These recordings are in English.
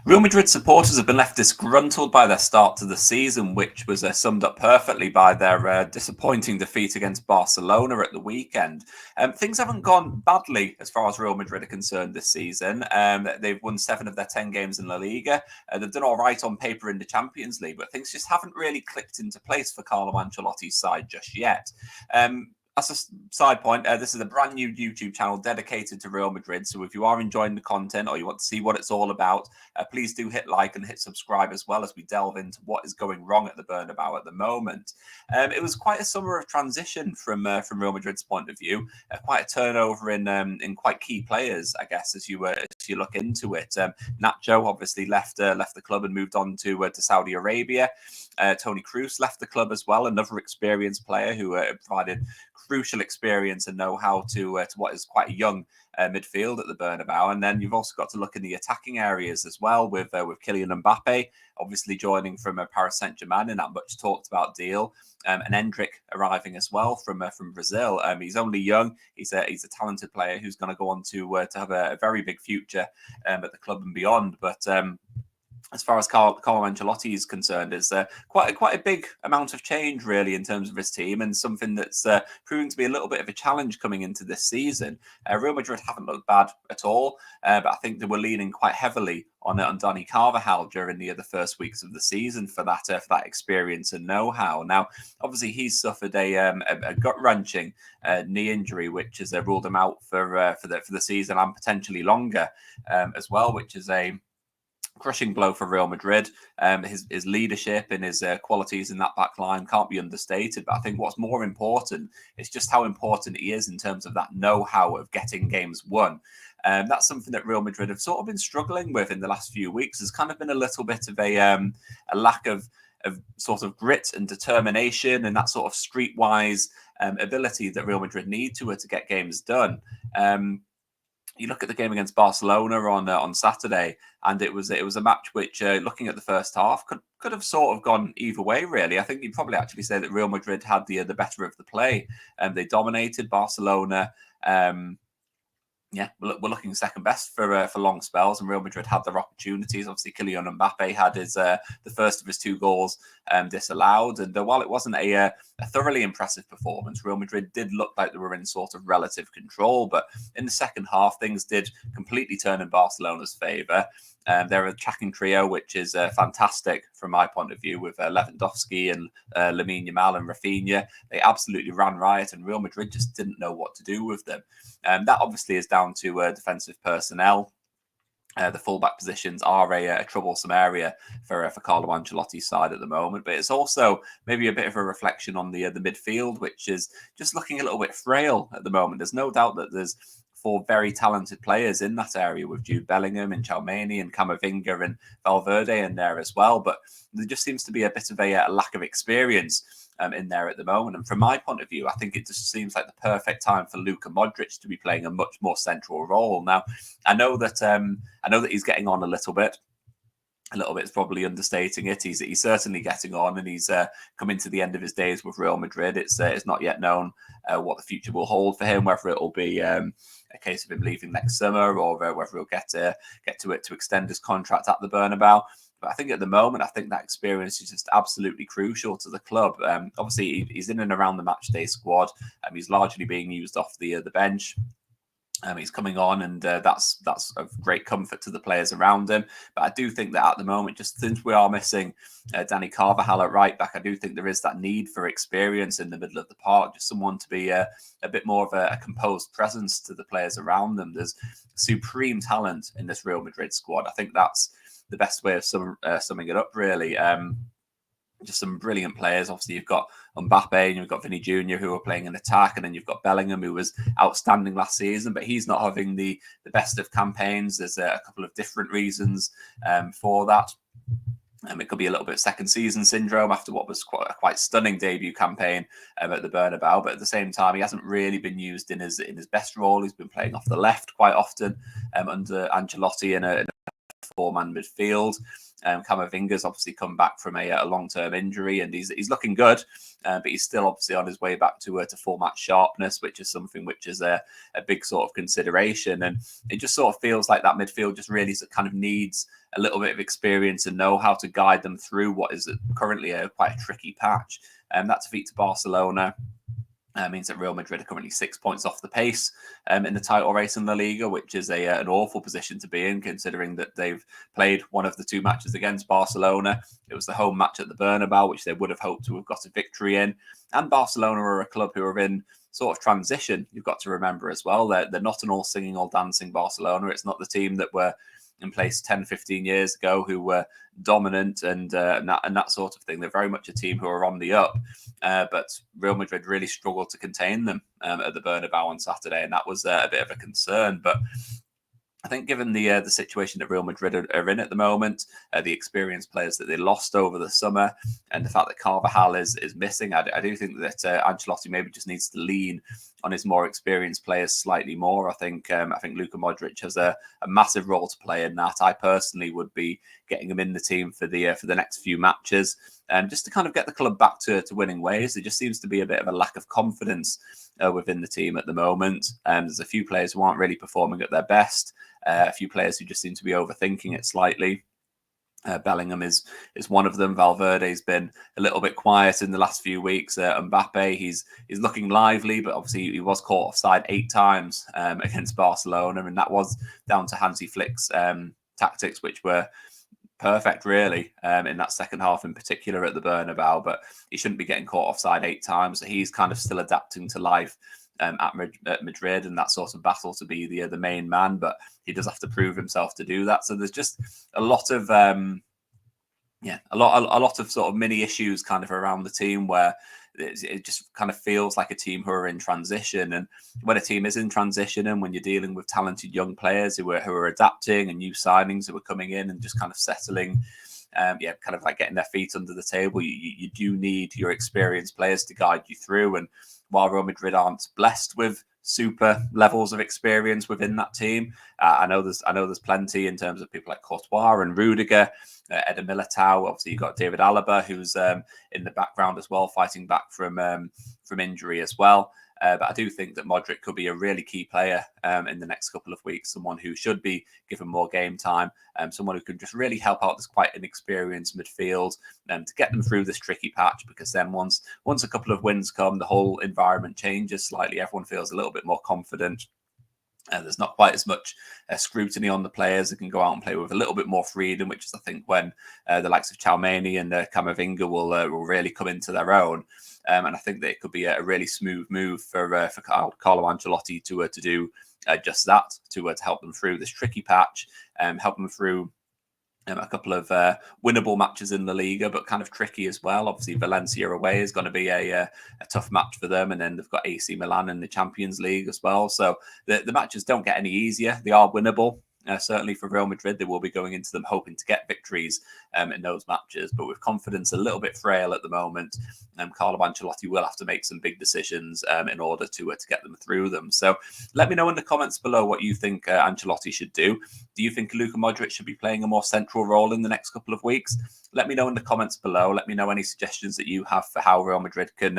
Real Madrid supporters have been left disgruntled by their start to the season, which was summed up perfectly by their disappointing defeat against Barcelona at the weekend. Things haven't gone badly as far as Real Madrid are concerned this season. They've won 7 of their 10 games in La Liga. They've done all right on paper in the Champions League, but things just haven't really clicked into place for Carlo Ancelotti's side just yet. As a side point, this is a brand new YouTube channel dedicated to Real Madrid. So if you are enjoying the content or you want to see what it's all about, please do hit like and hit subscribe as well as we delve into what is going wrong at the Bernabeu at the moment. It was quite a summer of transition from Real Madrid's point of view. Quite a turnover in quite key players, I guess, as you look into it. Nacho obviously left the club and moved on to Saudi Arabia. Toni Kroos left the club as well, another experienced player who provided crucial experience and know-how to what is quite a young midfield at the Bernabeu. And then you've also got to look in the attacking areas as well with Kylian Mbappe obviously joining from Paris Saint-Germain in that much talked about deal, and Endrick arriving as well from Brazil. He's only young. He's a talented player who's going to go on to have a very big future at the club and beyond. But as far as Carlo Ancelotti is concerned, it's quite a big amount of change, really, in terms of his team, and something that's proving to be a little bit of a challenge coming into this season. Real Madrid haven't looked bad at all, but I think they were leaning quite heavily on Dani Carvajal during the first weeks of the season for that experience and know-how. Now, obviously, he's suffered a gut-wrenching knee injury, which has ruled him out for the season and potentially longer as well, which is a crushing blow for Real Madrid. His leadership and his qualities in that back line can't be understated. But I think what's more important is just how important he is in terms of that know-how of getting games won. That's something that Real Madrid have sort of been struggling with in the last few weeks. There's kind of been a little bit of a lack of sort of grit and determination and that sort of streetwise ability that Real Madrid need to get games done. You look at the game against Barcelona on Saturday, and it was a match which, looking at the first half, could have sort of gone either way. Really, I think you'd probably actually say that Real Madrid had the better of the play, and they dominated Barcelona. We're looking second best for long spells, and Real Madrid had their opportunities. Obviously, Kylian Mbappe had his the first of his 2 goals disallowed, and while it wasn't a thoroughly impressive performance, Real Madrid did look like they were in sort of relative control. But in the second half, things did completely turn in Barcelona's favour. Their attacking trio, which is fantastic from my point of view, with Lewandowski and Lamine Yamal and Rafinha, they absolutely ran riot, and Real Madrid just didn't know what to do with them. That obviously is down to defensive personnel. The fullback positions are a troublesome area for Carlo Ancelotti's side at the moment, but it's also maybe a bit of a reflection on the midfield, which is just looking a little bit frail at the moment. There's no doubt that there's 4 very talented players in that area with Jude, Bellingham and Chalmani and Camavinga and Valverde in there as well, but there just seems to be a bit of a lack of experience in there at the moment. And from my point of view, I think it just seems like the perfect time for Luka Modric to be playing a much more central role. Now, I know that he's getting on a little bit. A little bit is probably understating it. He's certainly getting on, and he's coming to the end of his days with Real Madrid. It's not yet known what the future will hold for him, whether it will be a case of him leaving next summer or whether he'll get to extend his contract at the Bernabeu. But I think at the moment, I think that experience is just absolutely crucial to the club. Obviously, he's in and around the matchday squad. He's largely being used off the bench. He's coming on, and that's of great comfort to the players around him. But I do think that at the moment, just since we are missing Dani Carvajal at right back, I do think there is that need for experience in the middle of the park, just someone to be a bit more of a composed presence to the players around them. There's supreme talent in this Real Madrid squad. I think that's the best way of summing it up, really. Just some brilliant players. Obviously, you've got Mbappe and you've got Vinny Jr., who are playing in attack, and then you've got Bellingham, who was outstanding last season, but he's not having the best of campaigns. There's a couple of different reasons for that. It could be a little bit second season syndrome after what was quite stunning debut campaign at the Bernabeu. But at the same time, he hasn't really been used in his best role. He's been playing off the left quite often under Ancelotti in a four-man midfield. Camavinga's obviously come back from a long-term injury, and he's looking good, but he's still obviously on his way back to full match sharpness, which is something which is a big sort of consideration. And it just sort of feels like that midfield just really kind of needs a little bit of experience and know how to guide them through what is currently quite a tricky patch. That defeat to Barcelona means that Real Madrid are currently 6 points off the pace in the title race in La Liga, which is an awful position to be in, considering that they've played one of the two matches against Barcelona. It was the home match at the Bernabeu, which they would have hoped to have got a victory in. And Barcelona are a club who are in sort of transition. You've got to remember as well, they're not an all singing, all dancing Barcelona. It's not the team that were in place 10, 15 years ago who were dominant and that sort of thing. They're very much a team who are on the up, but Real Madrid really struggled to contain them at the Bernabeu on Saturday, and that was a bit of a concern. But I think given the situation that Real Madrid are in at the moment, the experienced players that they lost over the summer, and the fact that Carvajal is missing, I do think that Ancelotti maybe just needs to lean on his more experienced players slightly more. I think Luka Modric has a massive role to play in that. I personally would be getting him in the team for the next few matches, just to kind of get the club back to winning ways. There just seems to be a bit of a lack of confidence within the team at the moment. There's a few players who aren't really performing at their best. A few players who just seem to be overthinking it slightly. Bellingham is one of them. Valverde's been a little bit quiet in the last few weeks. Mbappe, he's looking lively, but obviously he was caught offside 8 times against Barcelona, and that was down to Hansi Flick's tactics, which were perfect, really, in that second half in particular at the Bernabeu. But he shouldn't be getting caught offside 8 times. So he's kind of still adapting to life at Madrid and that sort of battle to be the main man, but he does have to prove himself to do that. So there's just a lot of a lot of sort of mini issues kind of around the team where it just kind of feels like a team who are in transition. And when a team is in transition, and when you're dealing with talented young players who are adapting, and new signings who are coming in and just kind of settling, kind of like getting their feet under the table, you do need your experienced players to guide you through. And while Real Madrid aren't blessed with super levels of experience within that team, I know there's plenty in terms of people like Courtois and Rudiger, Eder Militao. Obviously, you've got David Alaba, who's in the background as well, fighting back from injury as well. But I do think that Modric could be a really key player in the next couple of weeks, someone who should be given more game time, someone who can just really help out this quite inexperienced midfield to get them through this tricky patch, because then once a couple of wins come, the whole environment changes slightly. Everyone feels a little bit more confident. There's not quite as much scrutiny on the players. They can go out and play with a little bit more freedom, which is, I think, when the likes of Tchouaméni and Camavinga will really come into their own. And I think that it could be a really smooth move for Carlo Ancelotti to do just that, to help them through this tricky patch, help them through a couple of winnable matches in the Liga, but kind of tricky as well. Obviously, Valencia away is going to be a tough match for them, and then they've got AC Milan in the Champions League as well. So the matches don't get any easier. They are winnable. Certainly for Real Madrid, they will be going into them hoping to get victories in those matches, but with confidence a little bit frail at the moment. Carlo Ancelotti will have to make some big decisions in order to get them through them. So let me know in the comments below what you think Ancelotti should do. Do you think Luka Modric should be playing a more central role in the next couple of weeks? Let me know in the comments below. Let me know any suggestions that you have for how Real Madrid can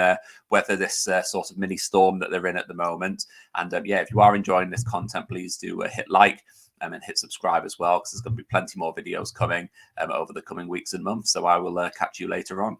weather this sort of mini storm that they're in at the moment. And if you are enjoying this content, please do hit like and hit subscribe as well, because there's going to be plenty more videos coming over the coming weeks and months. So I will catch you later on.